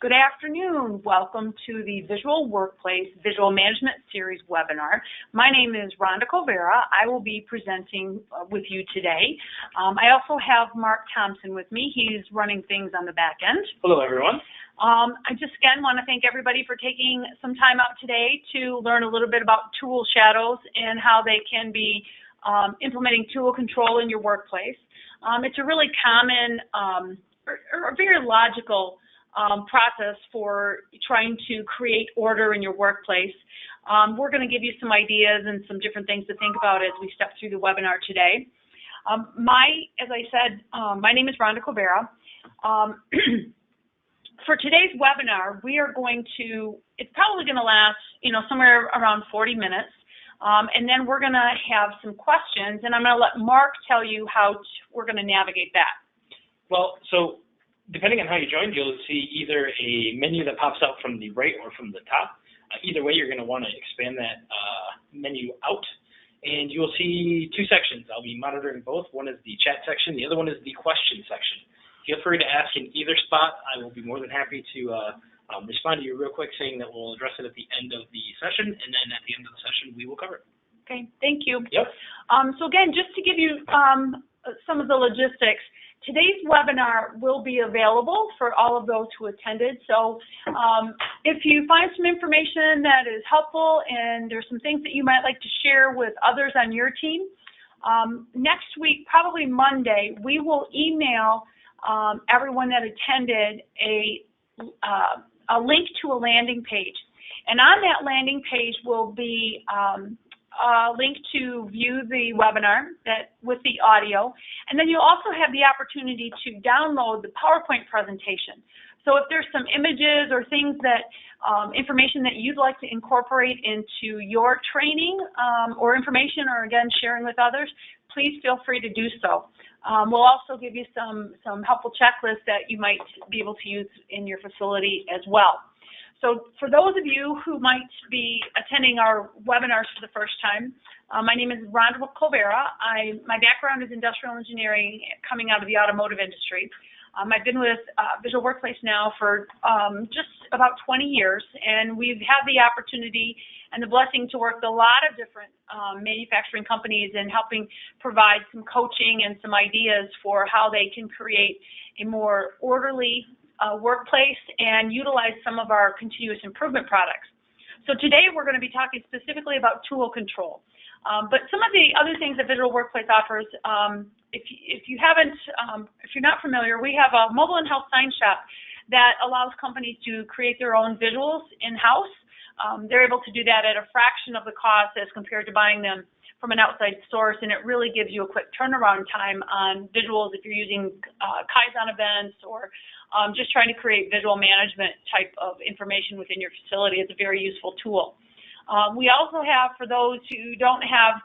Good afternoon. Welcome to the Visual Workplace Visual Management Series webinar. My name is Rhonda Colvera. I will be presenting with you today. I also have Mark Thompson with me. He's running things on the back end. Hello, everyone. I just again want to thank everybody for taking some time out today to learn a little bit about tool shadows and how they can be implementing tool control in your workplace. It's a really common or very logical process for trying to create order in your workplace. We're going to give you some ideas and some different things to think about as we step through the webinar today. As I said, my name is Rhonda Colvera. For today's webinar, we are going to, it's probably going to last, somewhere around 40 minutes. And then we're going to have some questions, and I'm going to let Mark tell you how we're going to navigate that. Well, so depending on how you joined, you'll see either a menu that pops out from the right or from the top. Either way, you're going to want to expand that menu out, and you will see two sections. I'll be monitoring both. One is the chat section. The other one is the question section. Feel free to ask in either spot. I will be more than happy to respond to you real quick, saying that we'll address it at the end of the session, and then at the end of the session, we will cover it. Okay, thank you. Yep. So again, just to give you some of the logistics, today's webinar will be available for all of those who attended. So if you find some information that is helpful and there's some things that you might like to share with others on your team, next week, probably Monday, we will email everyone that attended a link to a landing page. And on that landing page will be a link to view the webinar with the audio, and then you'll also have the opportunity to download the PowerPoint presentation. So if there's some images or things that, information that you'd like to incorporate into your training or information, or again, sharing with others, please feel free to do so. We'll also give you some helpful checklists that you might be able to use in your facility as well. So for those of you who might be attending our webinars for the first time, my name is Rhonda Colvera. My background is industrial engineering coming out of the automotive industry. I've been with Visual Workplace now for just about 20 years, and we've had the opportunity and the blessing to work with a lot of different manufacturing companies and helping provide some coaching and some ideas for how they can create a more orderly workplace and utilize some of our continuous improvement products. So today we're going to be talking specifically about tool control. But some of the other things that Visual Workplace offers, if you're not familiar, we have a mobile and health sign shop that allows companies to create their own visuals in-house. They're able to do that at a fraction of the cost as compared to buying them from an outside source, and it really gives you a quick turnaround time on visuals if you're using Kaizen events or just trying to create visual management type of information within your facility. It's a very useful tool. We also have, for those who don't have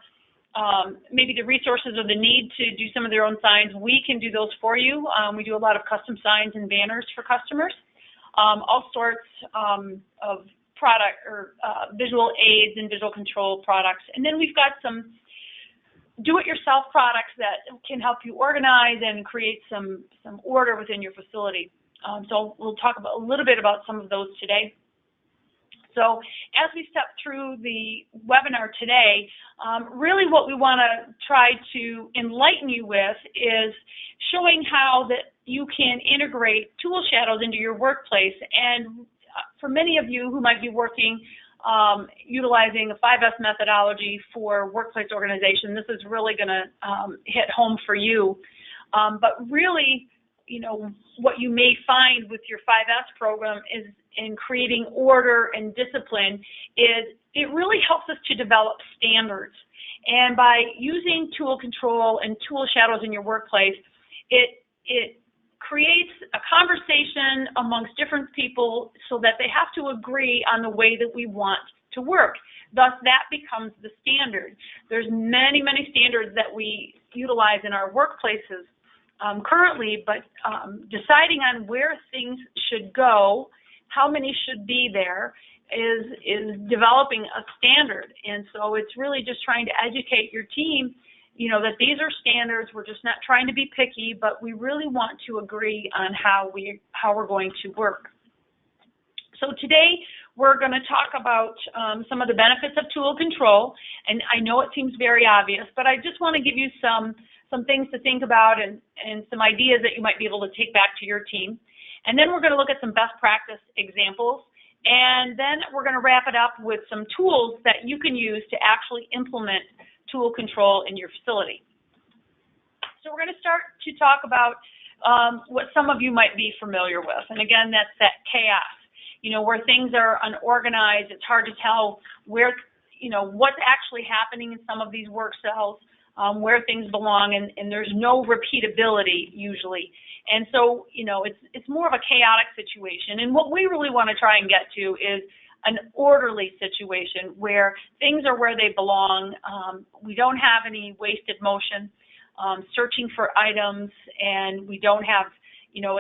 maybe the resources or the need to do some of their own signs, we can do those for you. We do a lot of custom signs and banners for customers, all sorts of product or visual aids and visual control products. And then we've got some do-it-yourself products that can help you organize and create some order within your facility. So we'll talk a little bit about some of those today. So as we step through the webinar today, really what we want to try to enlighten you with is showing how that you can integrate tool shadows into your workplace. And for many of you who might be working utilizing a 5S methodology for workplace organization, this is really going to hit home for you. But really, what you may find with your 5S program is in creating order and discipline is it really helps us to develop standards. And by using tool control and tool shadows in your workplace, it creates a conversation amongst different people so that they have to agree on the way that we want to work. Thus, that becomes the standard. There's many, many standards that we utilize in our workplaces currently, but deciding on where things should go, how many should be there, is developing a standard. And so it's really just trying to educate your team that these are standards. We're just not trying to be picky, but we really want to agree on how we're going to work. So today we're going to talk about some of the benefits of tool control, and I know it seems very obvious, but I just want to give you some things to think about and some ideas that you might be able to take back to your team. And then we're going to look at some best practice examples, and then we're going to wrap it up with some tools that you can use to actually implement tool control in your facility. So we're going to start to talk about what some of you might be familiar with, and again, that's that chaos. You know, where things are unorganized, it's hard to tell where, you know, what's actually happening in some of these work cells, where things belong, and there's no repeatability usually. And so, you know, it's more of a chaotic situation. And what we really want to try and get to is an orderly situation where things are where they belong. We don't have any wasted motion, searching for items, and we don't have, you know,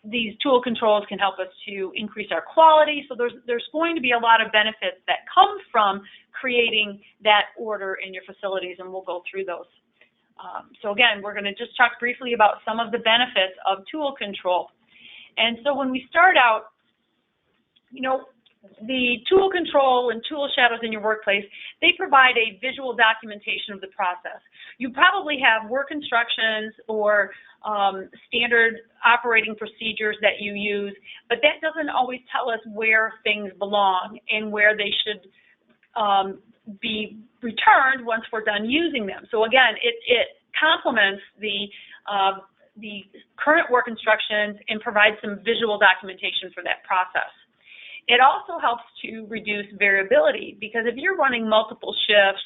these tool controls can help us to increase our quality. So there's going to be a lot of benefits that come from creating that order in your facilities, and we'll go through those. So again, we're going to just talk briefly about some of the benefits of tool control. And so when we start out, you know, the tool control and tool shadows in your workplace, they provide a visual documentation of the process. You probably have work instructions or standard operating procedures that you use, but that doesn't always tell us where things belong and where they should be returned once we're done using them. So again, it complements the current work instructions and provides some visual documentation for that process. It also helps to reduce variability, because if you're running multiple shifts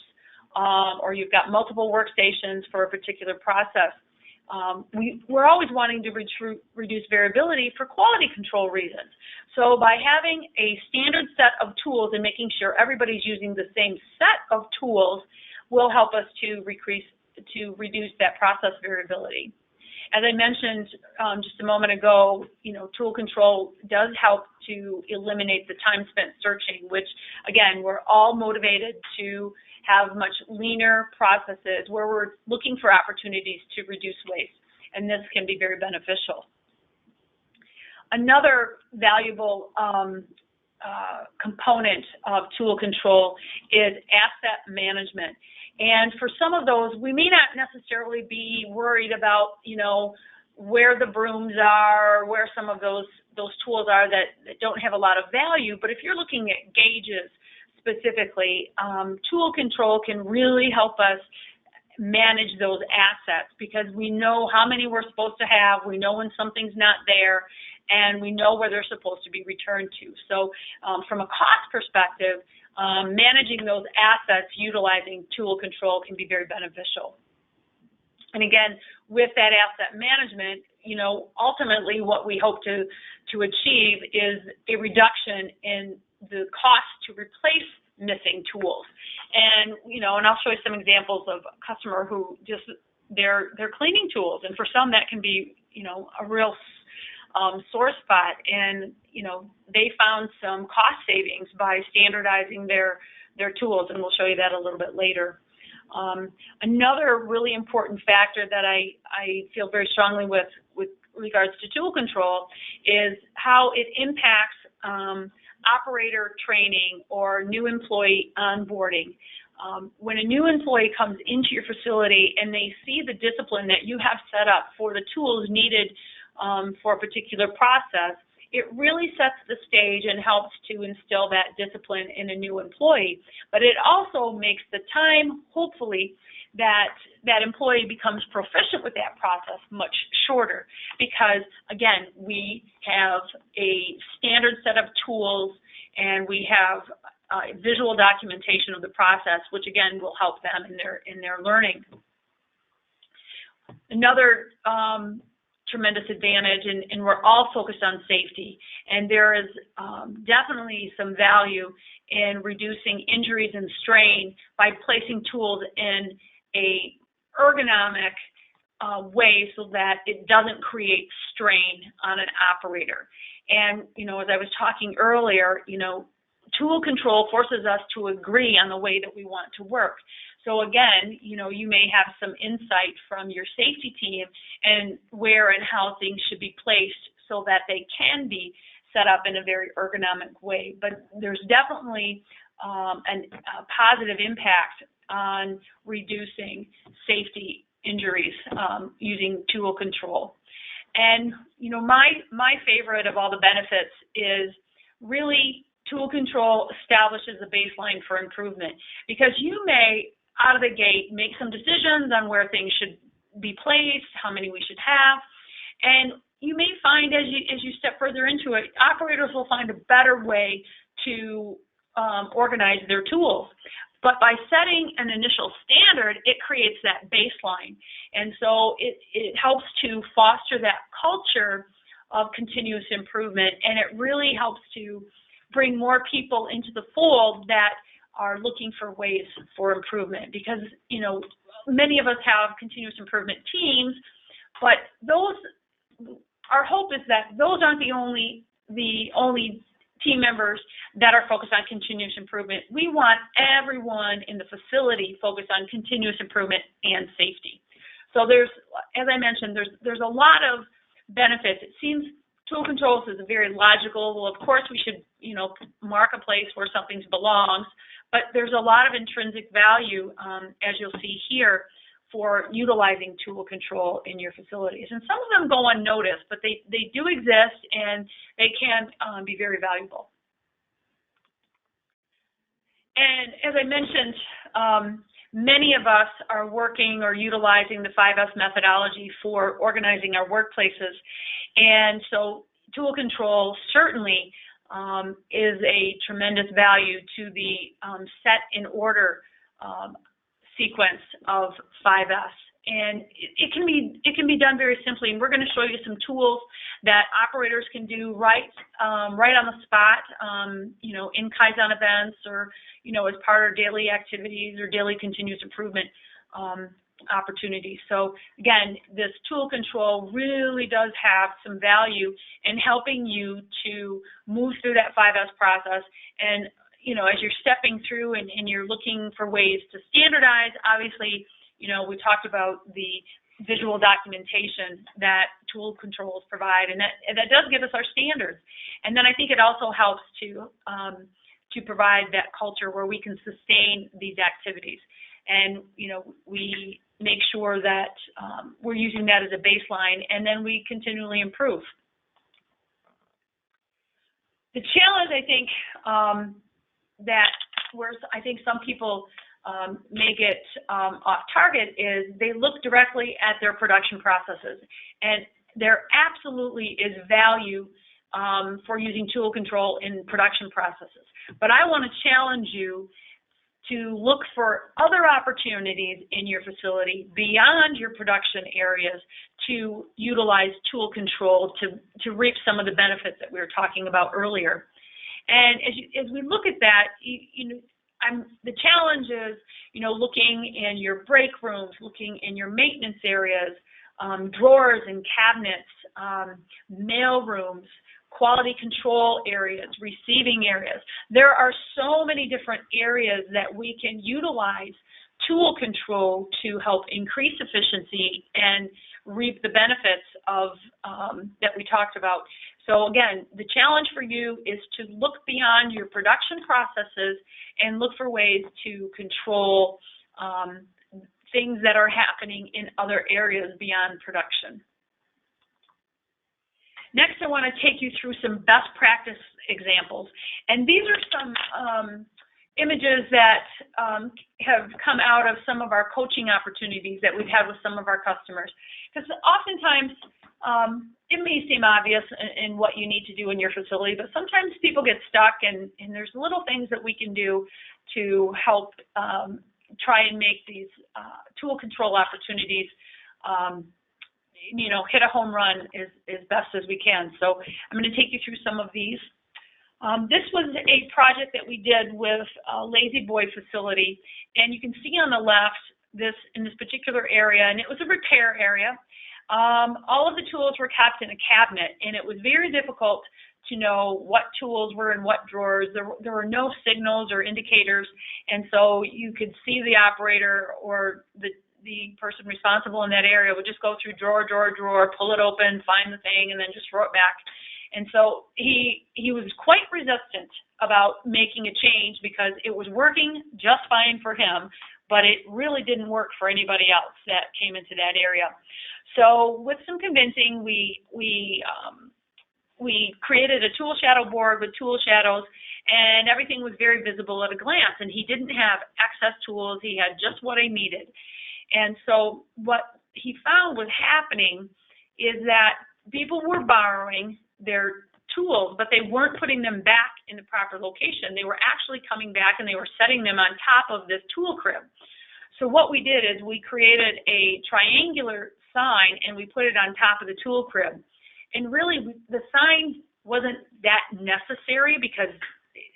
or you've got multiple workstations for a particular process, we're always wanting to reduce variability for quality control reasons. So by having a standard set of tools and making sure everybody's using the same set of tools will help us to reduce that process variability. As I mentioned just a moment ago, you know, tool control does help to eliminate the time spent searching, which, again, we're all motivated to have much leaner processes where we're looking for opportunities to reduce waste, and this can be very beneficial. Another valuable component of tool control is asset management. And for some of those, we may not necessarily be worried about, you know, where the brooms are, where some of those tools are that don't have a lot of value. But if you're looking at gauges specifically, tool control can really help us manage those assets, because we know how many we're supposed to have, we know when something's not there, and we know where they're supposed to be returned to. So from a cost perspective, managing those assets utilizing tool control can be very beneficial. And again, with that asset management, you know, ultimately what we hope to achieve is a reduction in the cost to replace missing tools. And, you know, and I'll show you some examples of a customer who just, they're cleaning tools, and for some that can be, you know, a real sore spot, and you know, they found some cost savings by standardizing their tools, and we'll show you that a little bit later. Another really important factor that I feel very strongly with regards to tool control is how it impacts operator training or new employee onboarding. When a new employee comes into your facility and they see the discipline that you have set up for the tools needed for a particular process, it really sets the stage and helps to instill that discipline in a new employee. But it also makes the time, hopefully, that employee becomes proficient with that process much shorter, because, again, we have a standard set of tools and we have visual documentation of the process, which, again, will help them in their learning. Another tremendous advantage, and we're all focused on safety, and there is definitely some value in reducing injuries and strain by placing tools in a ergonomic way so that it doesn't create strain on an operator. And, you know, as I was talking earlier, you know, tool control forces us to agree on the way that we want to work. So again, you know, you may have some insight from your safety team and where and how things should be placed so that they can be set up in a very ergonomic way. But there's definitely a positive impact on reducing safety injuries using tool control. And, you know, my favorite of all the benefits is really tool control establishes a baseline for improvement, because you may, out of the gate, make some decisions on where things should be placed, how many we should have, and you may find as you step further into it, operators will find a better way to organize their tools. But by setting an initial standard, it creates that baseline. And so it helps to foster that culture of continuous improvement, and it really helps to bring more people into the fold that are looking for ways for improvement. Because, you know, many of us have continuous improvement teams, but our hope is that those aren't the only team members that are focused on continuous improvement. We want everyone in the facility focused on continuous improvement and safety. So there's, as I mentioned, there's a lot of benefits. It seems tool controls is very logical. Well, of course we should, you know, mark a place where something belongs, but there's a lot of intrinsic value, as you'll see here, for utilizing tool control in your facilities. And some of them go unnoticed, but they do exist, and they can be very valuable. And as I mentioned, many of us are working or utilizing the 5S methodology for organizing our workplaces. And so tool control certainly is a tremendous value to the set in order sequence of 5S, and it can be done very simply. And we're going to show you some tools that operators can do right on the spot, you know, in Kaizen events, or, you know, as part of daily activities or daily continuous improvement opportunities. So again, this tool control really does have some value in helping you to move through that 5S process. And you know, as you're stepping through and you're looking for ways to standardize, obviously, you know, we talked about the visual documentation that tool controls provide, and that does give us our standards. And then I think it also helps to provide that culture where we can sustain these activities. And, you know, we make sure that we're using that as a baseline, and then we continually improve. The challenge, I think, that where I think some people may get off target is they look directly at their production processes, and there absolutely is value for using tool control in production processes. But I want to challenge you to look for other opportunities in your facility beyond your production areas to utilize tool control to reap some of the benefits that we were talking about earlier. And as we look at that, you know, the challenge is, you know, looking in your break rooms, looking in your maintenance areas, drawers and cabinets, mail rooms, quality control areas, receiving areas. There are so many different areas that we can utilize tool control to help increase efficiency and reap the benefits of that we talked about. So again, the challenge for you is to look beyond your production processes and look for ways to control things that are happening in other areas beyond production. Next, I want to take you through some best practice examples. And these are some images that have come out of some of our coaching opportunities that we've had with some of our customers. Because oftentimes, it may seem obvious in what you need to do in your facility, but sometimes people get stuck, and there's little things that we can do to help try and make these tool control opportunities, you know, hit a home run as best as we can. So I'm going to take you through some of these. This was a project that we did with a Lazy Boy facility, and you can see on the left in this particular area, and it was a repair area. All of the tools were kept in a cabinet, and it was very difficult to know what tools were in what drawers. There were no signals or indicators, and so you could see the operator or the person responsible in that area would just go through drawer, pull it open, find the thing, and then just throw it back. And so he was quite resistant about making a change because it was working just fine for him, but it really didn't work for anybody else that came into that area. So with some convincing, we created a tool shadow board with tool shadows, and everything was very visible at a glance. And he didn't have excess tools. He had just what he needed. And so what he found was happening is that people were borrowing their tools, but they weren't putting them back in the proper location. They were actually coming back and they were setting them on top of this tool crib. So what we did is we created a triangular sign and we put it on top of the tool crib. And really, the sign wasn't that necessary because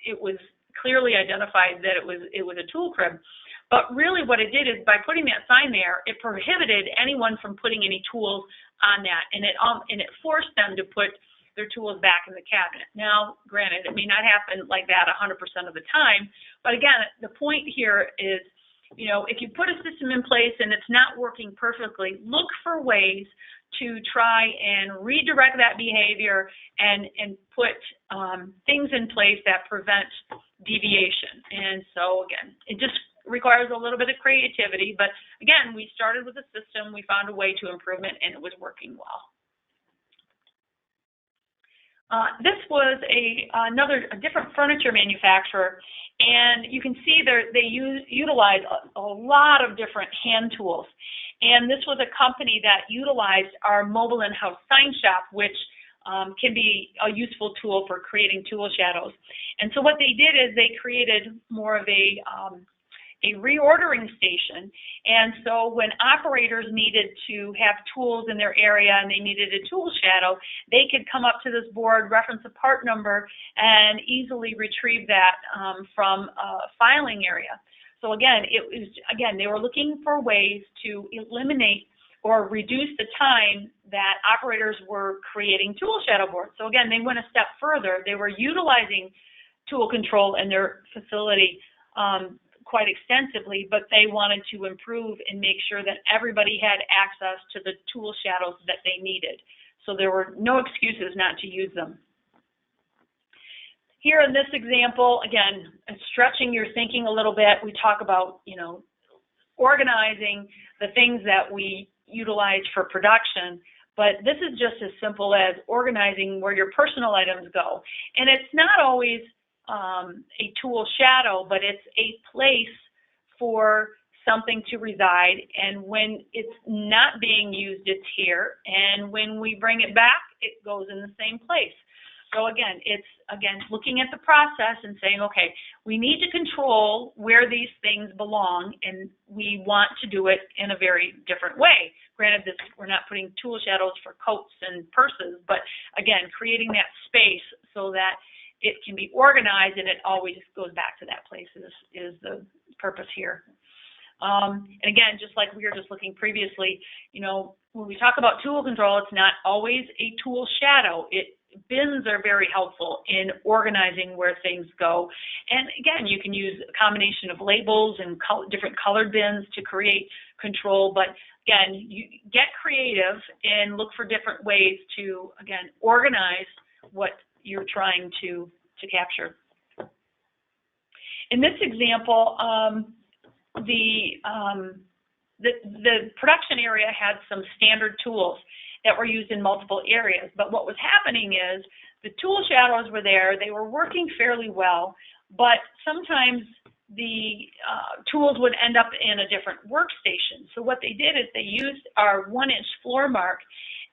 it was clearly identified that it was a tool crib. But really what it did is by putting that sign there, it prohibited anyone from putting any tools on that, and it forced them to put their tools back in the cabinet. Now, granted, it may not happen like that 100% of the time, but again, the point here is, you know, if you put a system in place and it's not working perfectly, look for ways to try and redirect that behavior and put things in place that prevent deviation. And so again, it just requires a little bit of creativity, but again, we started with a system, we found a way to improve it, and it was working well. This was a different furniture manufacturer, and you can see they utilize a lot of different hand tools. And this was a company that utilized our mobile in-house sign shop, which can be a useful tool for creating tool shadows. And so what they did is they created more of a reordering station. And so when operators needed to have tools in their area and they needed a tool shadow, they could come up to this board, reference a part number, and easily retrieve that from a filing area. So again, they were looking for ways to eliminate or reduce the time that operators were creating tool shadow boards. So again, they went a step further. They were utilizing tool control in their facility quite extensively, but they wanted to improve and make sure that everybody had access to the tool shadows that they needed. So there were no excuses not to use them. Here in this example, again, stretching your thinking a little bit, we talk about, you know, organizing the things that we utilize for production, but this is just as simple as organizing where your personal items go. And it's not always a tool shadow, but it's a place for something to reside, and when it's not being used, it's here, and when we bring it back, it goes in the same place. So again, it's looking at the process and saying, okay, we need to control where these things belong, and we want to do it in a very different way. Granted, we're not putting tool shadows for coats and purses, but again, creating that space so that it can be organized and it always goes back to that place is the purpose here. And again, just like we were just looking previously, you know, when we talk about tool control, it's not always a tool shadow. Bins are very helpful in organizing where things go. And again, you can use a combination of labels and different colored bins to create control. But again, you get creative and look for different ways to, again, organize what you're trying to capture. In this example, the production area had some standard tools that were used in multiple areas, but what was happening is the tool shadows were there, they were working fairly well, but sometimes the tools would end up in a different workstation. So what they did is they used our 1-inch floor mark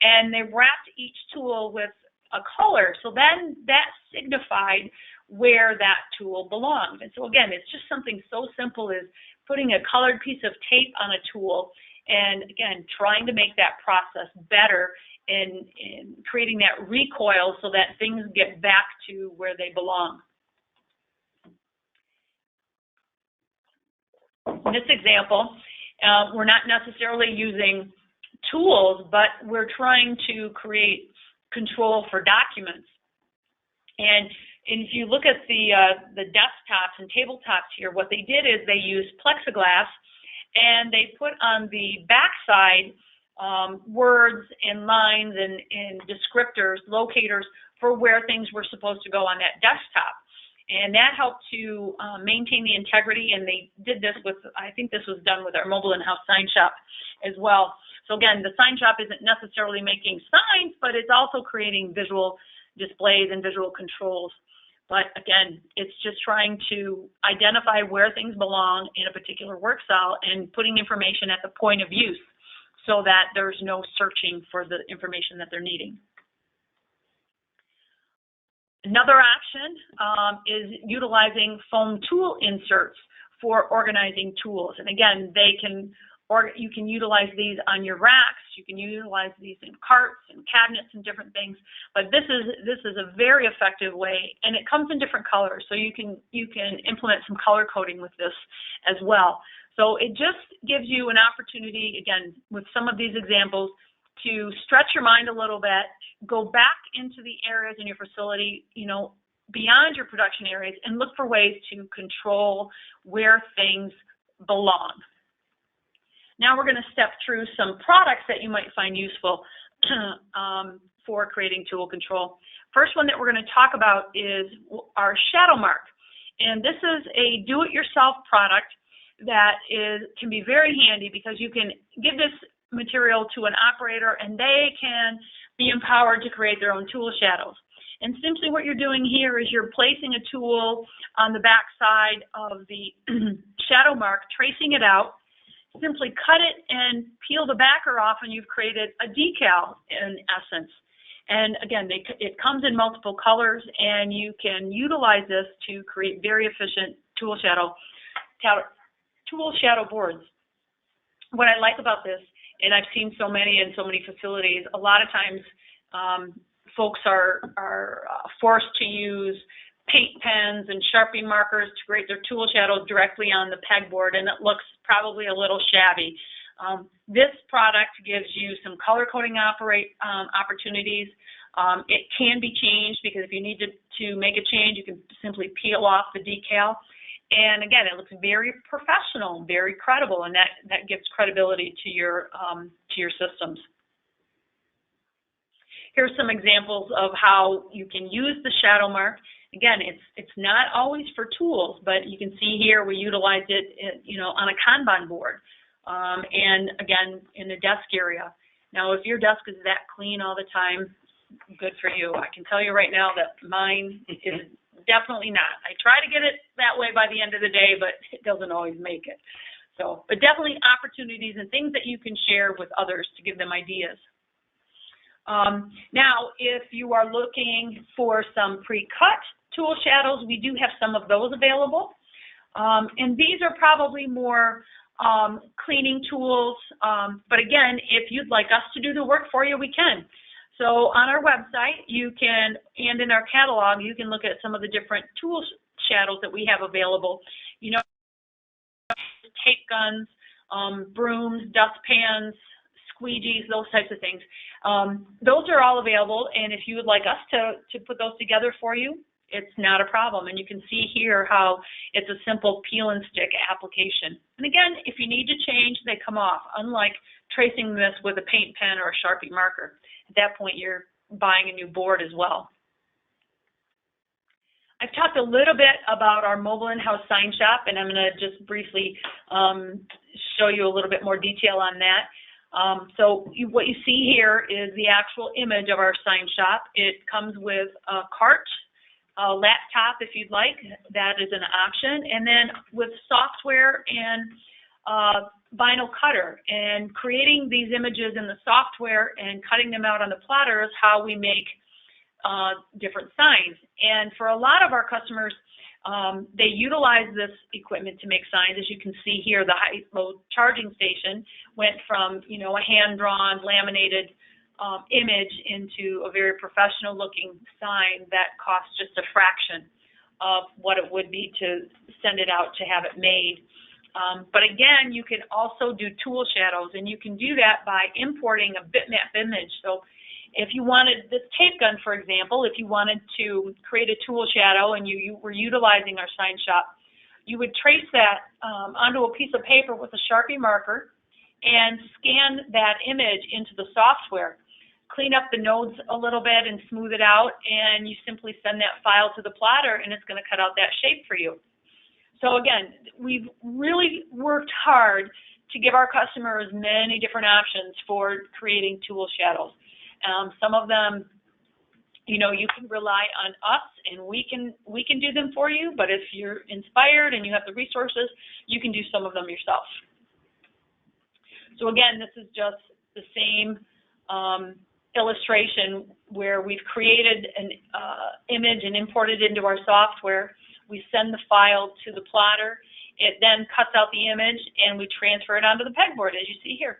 and they wrapped each tool with a color, so then that signified where that tool belonged. And so again, it's just something so simple as putting a colored piece of tape on a tool and again, trying to make that process better and creating that recoil so that things get back to where they belong. In this example, we're not necessarily using tools, but we're trying to create control for documents. And if you look at the desktops and tabletops here, what they did is they used plexiglass and they put on the backside words and lines and descriptors, locators for where things were supposed to go on that desktop. And that helped to maintain the integrity, and they did this with, I think this was done with our mobile in-house sign shop as well. So again, the sign shop isn't necessarily making signs, but it's also creating visual displays and visual controls. But again, it's just trying to identify where things belong in a particular work style and putting information at the point of use so that there's no searching for the information that they're needing. Another option is utilizing foam tool inserts for organizing tools. And again, you can utilize these on your racks. You can utilize these in carts and cabinets and different things. But this is a very effective way, and it comes in different colors. So you can implement some color coding with this as well. So it just gives you an opportunity, again, with some of these examples, to stretch your mind a little bit, go back into the areas in your facility, beyond your production areas, and look for ways to control where things belong. Now we're going to step through some products that you might find useful for creating tool control. First one that we're going to talk about is our shadow mark. And this is a do-it-yourself product that can be very handy because you can give this material to an operator and they can be empowered to create their own tool shadows. And simply what you're doing here is you're placing a tool on the back side of the shadow mark, tracing it out, simply cut it and peel the backer off, and you've created a decal in essence. And again, it comes in multiple colors, and you can utilize this to create very efficient tool shadow boards. What I like about this, and I've seen so many in so many facilities, a lot of times folks are forced to use paint pens and Sharpie markers to create their tool shadow directly on the pegboard, and it looks probably a little shabby. This product gives you some color coding opportunities. It can be changed because if you need to make a change, you can simply peel off the decal. And again, it looks very professional, very credible, and that gives credibility to your systems. Here's some examples of how you can use the shadow mark. Again, it's not always for tools, but you can see here we utilize it, on a Kanban board, and again in the desk area. Now, if your desk is that clean all the time, good for you. I can tell you right now that mine is definitely not. I try to get it that way by the end of the day, but it doesn't always make it. So, but definitely opportunities and things that you can share with others to give them ideas. Now, if you are looking for some pre-cut tool shadows, we do have some of those available. And these are probably more cleaning tools. But again, if you'd like us to do the work for you, we can. So on our website, and in our catalog, you can look at some of the different tool shadows that we have available. Tape guns, brooms, dustpans, squeegees, those types of things. Those are all available, and if you would like us to put those together for you, it's not a problem. And you can see here how it's a simple peel and stick application. And again, if you need to change, they come off, unlike tracing this with a paint pen or a Sharpie marker. At that point, you're buying a new board as well. I've talked a little bit about our mobile in-house sign shop, and I'm going to just briefly show you a little bit more detail on that. So what you see here is the actual image of our sign shop. It comes with a cart, a laptop if you'd like, that is an option, and then with software and vinyl cutter. And creating these images in the software and cutting them out on the plotter is how we make different signs. And for a lot of our customers, they utilize this equipment to make signs. As you can see here, the high-load charging station went from, a hand-drawn, laminated image into a very professional-looking sign that costs just a fraction of what it would be to send it out to have it made. But again, you can also do tool shadows, and you can do that by importing a bitmap image. So if you wanted this tape gun, for example, if you wanted to create a tool shadow and you were utilizing our sign shop, you would trace that onto a piece of paper with a Sharpie marker and scan that image into the software. clean up the nodes a little bit and smooth it out, and you simply send that file to the plotter, and it's going to cut out that shape for you. So again, we've really worked hard to give our customers many different options for creating tool shadows. Some of them, you know, you can rely on us, and we can do them for you, but if you're inspired and you have the resources, you can do some of them yourself. So again, this is just the same illustration where we've created an image and imported it into our software. We send the file to the plotter. It then cuts out the image, and we transfer it onto the pegboard, as you see here.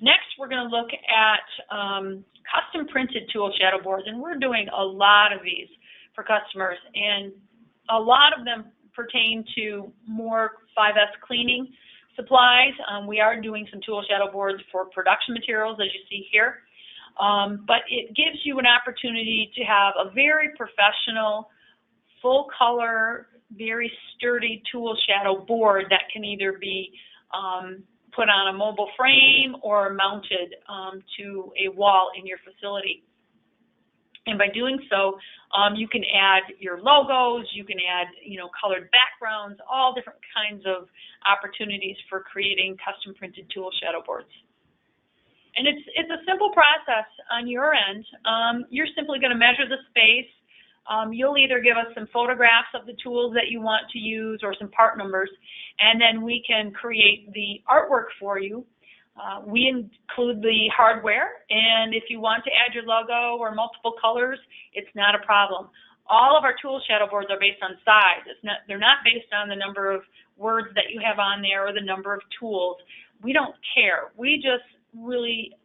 Next, we're going to look at custom printed tool shadow boards, and we're doing a lot of these for customers, and a lot of them pertain to more 5S cleaning supplies. We are doing some tool shadow boards for production materials, as you see here, but it gives you an opportunity to have a very professional, full color, very sturdy tool shadow board that can either be put on a mobile frame or mounted to a wall in your facility. And by doing so, you can add your logos, you can add, you know, colored backgrounds, all different kinds of opportunities for creating custom printed tool shadow boards. And it's a simple process on your end. You're simply going to measure the space. You'll either give us some photographs of the tools that you want to use or some part numbers, and then we can create the artwork for you. We include the hardware, and if you want to add your logo or multiple colors, it's not a problem. All of our tool shadow boards are based on size. They're not based on the number of words that you have on there or the number of tools. We don't care. We just really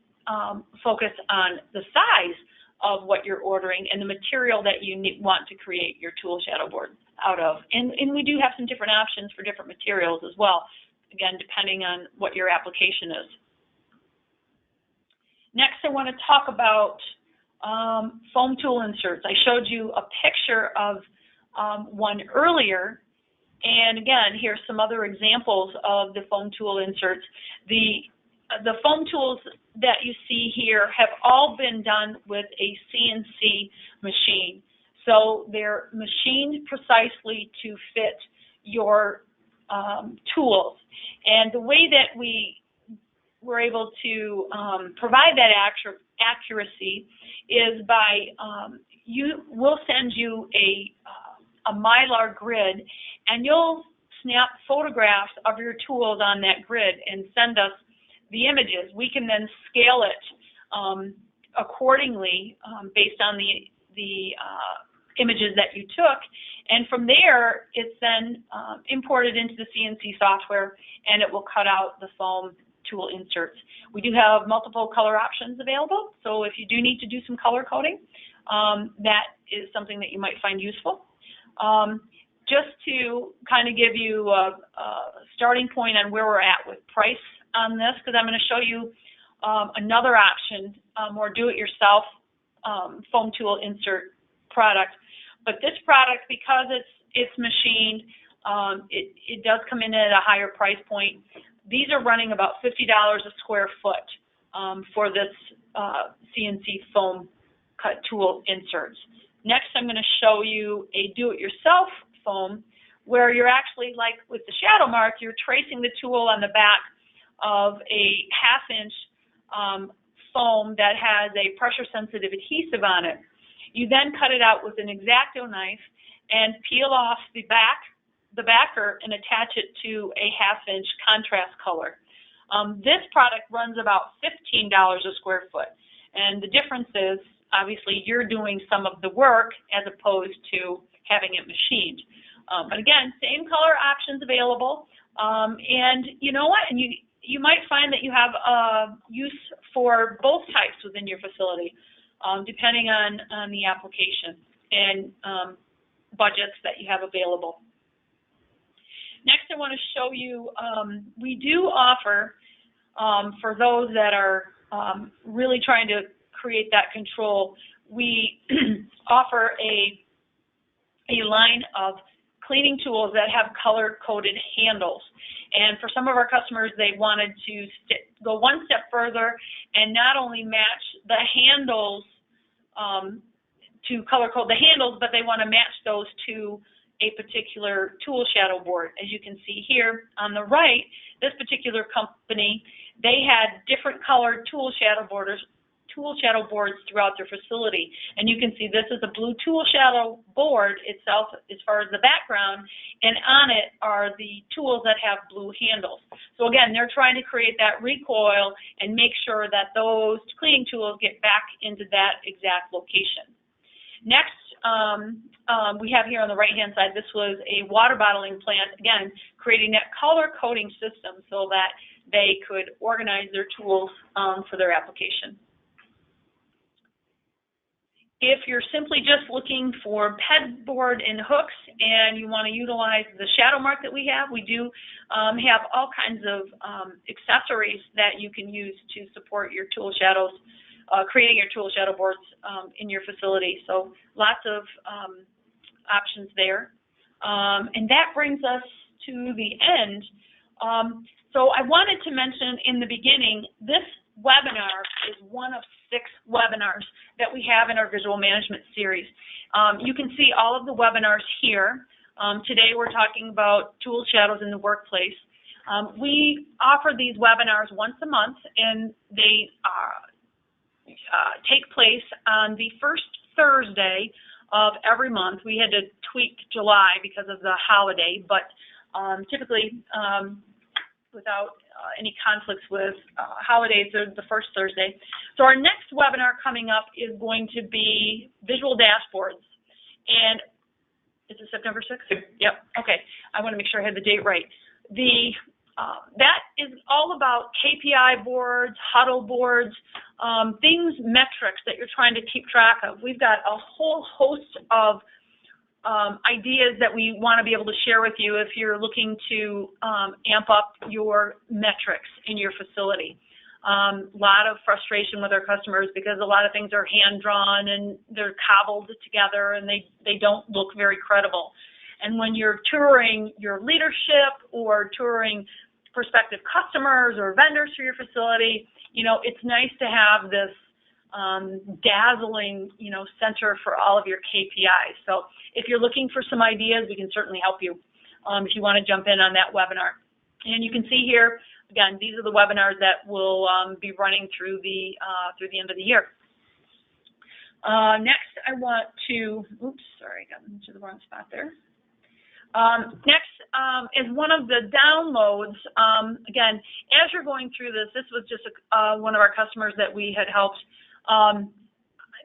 focus on the size of what you're ordering and the material that you want to create your tool shadow board out of. And we do have some different options for different materials as well, again, depending on what your application is. Next, I want to talk about foam tool inserts. I showed you a picture of one earlier, and again, here's some other examples of the foam tool inserts. The foam tools that you see here have all been done with a CNC machine. So they're machined precisely to fit your tools. And the way that we were able to provide that accuracy is by, we'll send you a Mylar grid, and you'll snap photographs of your tools on that grid and send us the images. We can then scale it accordingly based on the images that you took, and from there it's then imported into the CNC software, and it will cut out the foam tool inserts. We do have multiple color options available, so if you do need to do some color coding, that is something that you might find useful. Just to kind of give you a starting point on where we're at with price on this, because I'm going to show you another option, more do-it-yourself foam tool insert product. But this product, because it's machined, it does come in at a higher price point. These are running about $50 a square foot for this CNC foam cut tool inserts. Next, I'm going to show you a do-it-yourself foam where you're actually, like with the shadow mark, you're tracing the tool on the back of a half-inch foam that has a pressure-sensitive adhesive on it. You then cut it out with an X-Acto knife and peel off the backer and attach it to a half-inch contrast color. This product runs about $15 a square foot, and the difference is obviously you're doing some of the work as opposed to having it machined. But again, same color options available, and you know what? And you might find that you have use for both types within your facility, depending on the application and budgets that you have available. Next, I want to show you, we do offer, for those that are really trying to create that control, we offer a line of cleaning tools that have color-coded handles. And for some of our customers, they wanted to go one step further and not only match the handles to color code the handles, but they want to match those to a particular tool shadow board. As you can see here on the right, this particular company, they had different colored tool shadow boards throughout their facility. And you can see this is a blue tool shadow board itself as far as the background, and on it are the tools that have blue handles. So again, they're trying to create that recoil and make sure that those cleaning tools get back into that exact location. Next, we have here on the right-hand side, this was a water bottling plant, again, creating that color coding system so that they could organize their tools for their application. If you're simply just looking for pegboard and hooks and you want to utilize the shadow mark that we have, we do have all kinds of accessories that you can use to support your tool shadows, creating your tool shadow boards in your facility. So lots of options there. And that brings us to the end. So I wanted to mention in the beginning, this webinar is one of 6 webinars that we have in our visual management series. You can see all of the webinars here. Today we're talking about tool shadows in the workplace. We offer these webinars once a month, and they take place on the first Thursday of every month. We had to tweak July because of the holiday, but typically without any conflicts with holidays, they're the first Thursday. So our next webinar coming up is going to be visual dashboards. And is it September 6th? Yep. Okay. I want to make sure I had the date right. That is all about KPI boards, huddle boards, metrics that you're trying to keep track of. We've got a whole host of ideas that we want to be able to share with you if you're looking to amp up your metrics in your facility. A lot of frustration with our customers because a lot of things are hand-drawn and they're cobbled together and they don't look very credible. And when you're touring your leadership or touring prospective customers or vendors for your facility, you know, it's nice to have this dazzling, you know, center for all of your KPIs. So if you're looking for some ideas, we can certainly help you if you want to jump in on that webinar. And you can see here, again, these are the webinars that will be running through the end of the year. Next, I want to, oops, sorry, I got into the wrong spot there. Next is one of the downloads. Again, as you're going through this was just one of our customers that we had helped.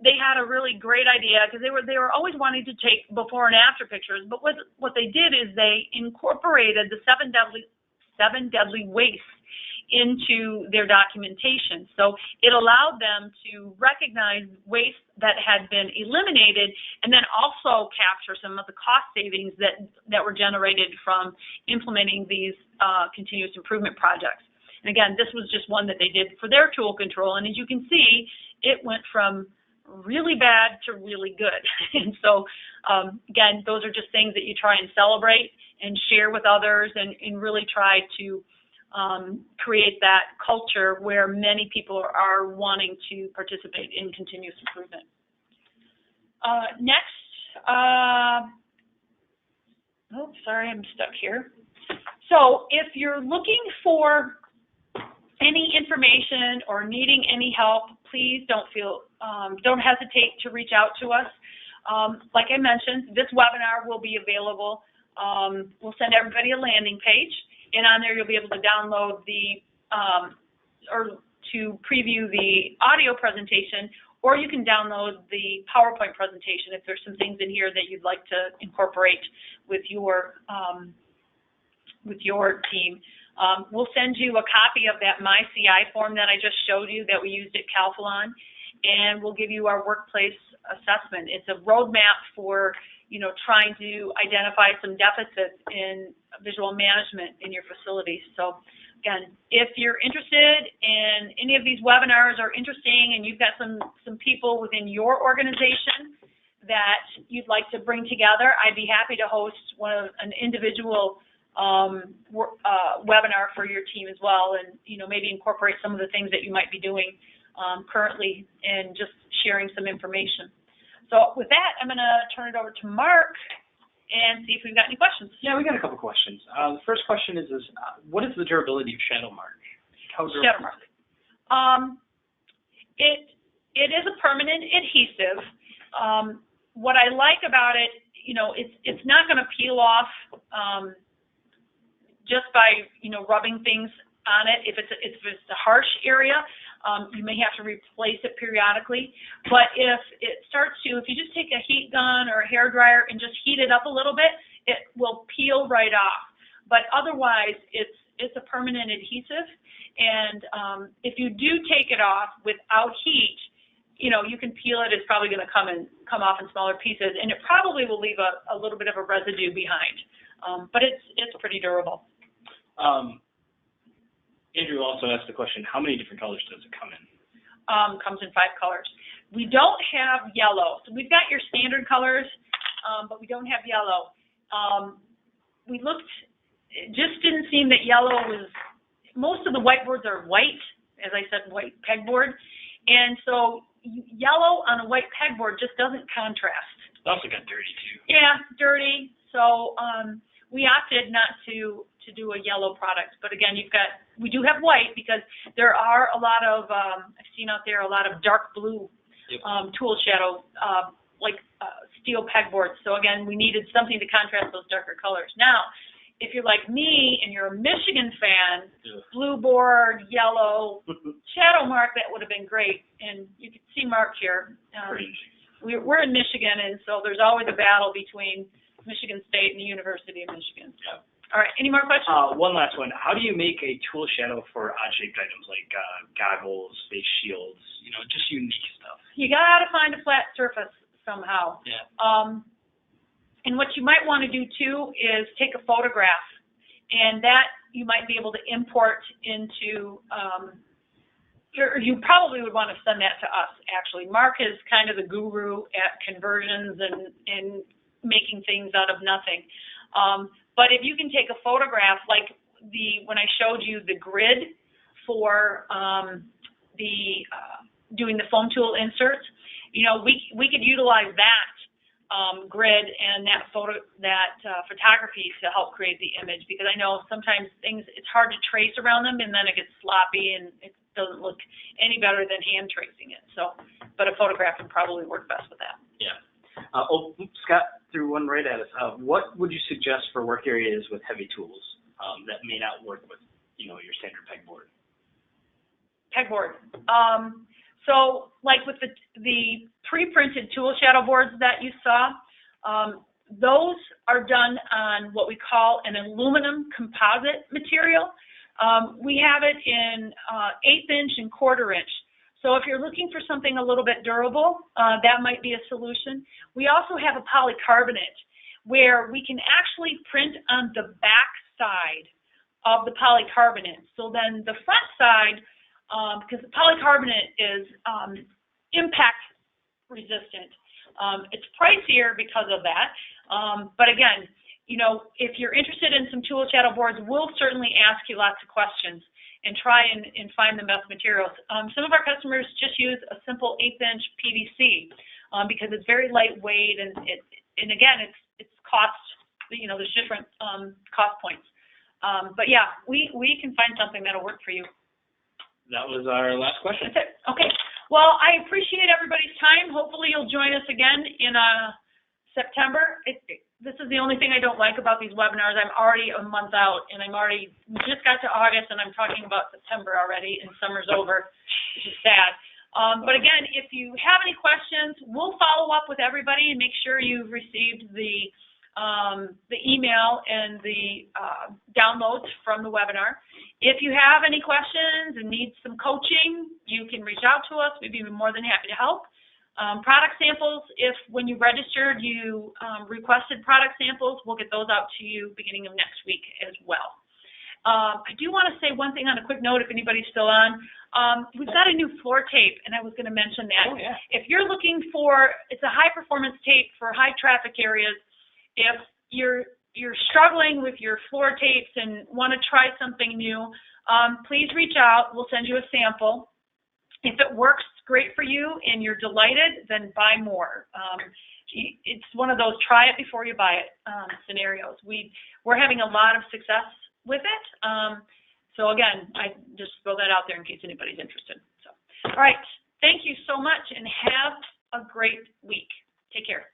They had a really great idea because they were always wanting to take before and after pictures. But what they did is they incorporated the seven deadly wastes into their documentation. So it allowed them to recognize waste that had been eliminated and then also capture some of the cost savings that were generated from implementing these continuous improvement projects. And again, this was just one that they did for their tool control. And as you can see, it went from really bad to really good. And so, again, those are just things that you try and celebrate and share with others and really try to create that culture where many people are wanting to participate in continuous improvement. Next, oh, sorry, I'm stuck here. So if you're looking for any information or needing any help, please don't hesitate to reach out to us. Like I mentioned, this webinar will be available. We'll send everybody a landing page, and on there you'll be able to download or to preview the audio presentation, or you can download the PowerPoint presentation if there's some things in here that you'd like to incorporate with your team. We'll send you a copy of that MyCI form that I just showed you that we used at Calphalon, and we'll give you our workplace assessment. It's a roadmap for, you know, trying to identify some deficits in visual management in your facilities. So again, if you're interested in any of these webinars are interesting and you've got some people within your organization that you'd like to bring together, I'd be happy to host an individual webinar for your team as well, and maybe incorporate some of the things that you might be doing currently and just sharing some information. So with that, I'm going to turn it over to Mark and see if we've got any questions. Yeah, we got a couple questions. The first question is what is the durability of Shadow Mark? Shadow Mark. It is a permanent adhesive. What I like about it, it's not going to peel off just by rubbing things on it. If it's a harsh area, you may have to replace it periodically. But if you just take a heat gun or a hair dryer and just heat it up a little bit, it will peel right off. But otherwise, it's a permanent adhesive. And if you do take it off without heat, you can peel it. It's probably going to come off in smaller pieces, and it probably will leave a little bit of a residue behind. But it's pretty durable. Andrew also asked the question, how many different colors does it come in? Comes in 5 colors. We don't have yellow. So we've got your standard colors, but we don't have yellow. We looked, it just didn't seem that yellow was, most of the whiteboards are white, as I said, white pegboard. And so yellow on a white pegboard just doesn't contrast. It also got dirty too. Yeah, dirty. So we opted not to do a yellow product. But again, we do have white because there are a lot of, I've seen out there a lot of dark blue tool shadow, like steel pegboards. So again, we needed something to contrast those darker colors. Now, if you're like me and you're a Michigan fan, blue board, yellow, Shadow Mark, that would have been great. And you can see Mark here. We're in Michigan, and so there's always a battle between Michigan State and the University of Michigan. So. All right, any more questions? One last one. How do you make a tool shadow for odd-shaped items like goggles, face shields, just unique stuff? You got to find a flat surface somehow. Yeah. And what you might want to do, too, is take a photograph, and that you might be able to import into, or you probably would want to send that to us, actually. Mark is kind of the guru at conversions and making things out of nothing. But if you can take a photograph, like when I showed you the grid for doing the foam tool inserts, we could utilize that grid and that photography to help create the image, because I know sometimes it's hard to trace around them, and then it gets sloppy and it doesn't look any better than hand tracing it. So, but a photograph would probably work best with that. Yeah. Scott threw one right at us. What would you suggest for work areas with heavy tools that may not work with, your standard pegboard? Pegboard. So, like with the pre-printed tool shadow boards that you saw, those are done on what we call an aluminum composite material. We have it in 1/8 inch and 1/4 inch. So if you're looking for something a little bit durable, that might be a solution. We also have a polycarbonate where we can actually print on the back side of the polycarbonate. So then the front side, because the polycarbonate is impact resistant. It's pricier because of that. But again, if you're interested in some tool shadow boards, we'll certainly ask you lots of questions and try and find the best materials. Some of our customers just use a simple 1/8 inch PVC because it's very lightweight, and again, it's cost. There's different cost points. But yeah, we can find something that'll work for you. That was our last question. That's it. Okay. Well, I appreciate everybody's time. Hopefully you'll join us again in September. This is the only thing I don't like about these webinars. I'm already a month out, and we just got to August, and I'm talking about September already, and summer's over, which is sad. But again, if you have any questions, we'll follow up with everybody and make sure you've received the email and the downloads from the webinar. If you have any questions and need some coaching, you can reach out to us. We'd be more than happy to help. Product samples, if when you registered you requested product samples, we'll get those out to you beginning of next week as well. I do want to say one thing on a quick note, if anybody's still on. We've got a new floor tape, and I was going to mention that. Oh, yeah. If you're looking for, it's a high-performance tape for high-traffic areas. If you're you're struggling with your floor tapes and want to try something new, please reach out. We'll send you a sample. If it works great for you and you're delighted, then buy more. It's one of those try it before you buy it scenarios. We're having a lot of success with it. So again, I just throw that out there in case anybody's interested. So, all right, thank you so much and have a great week. Take care.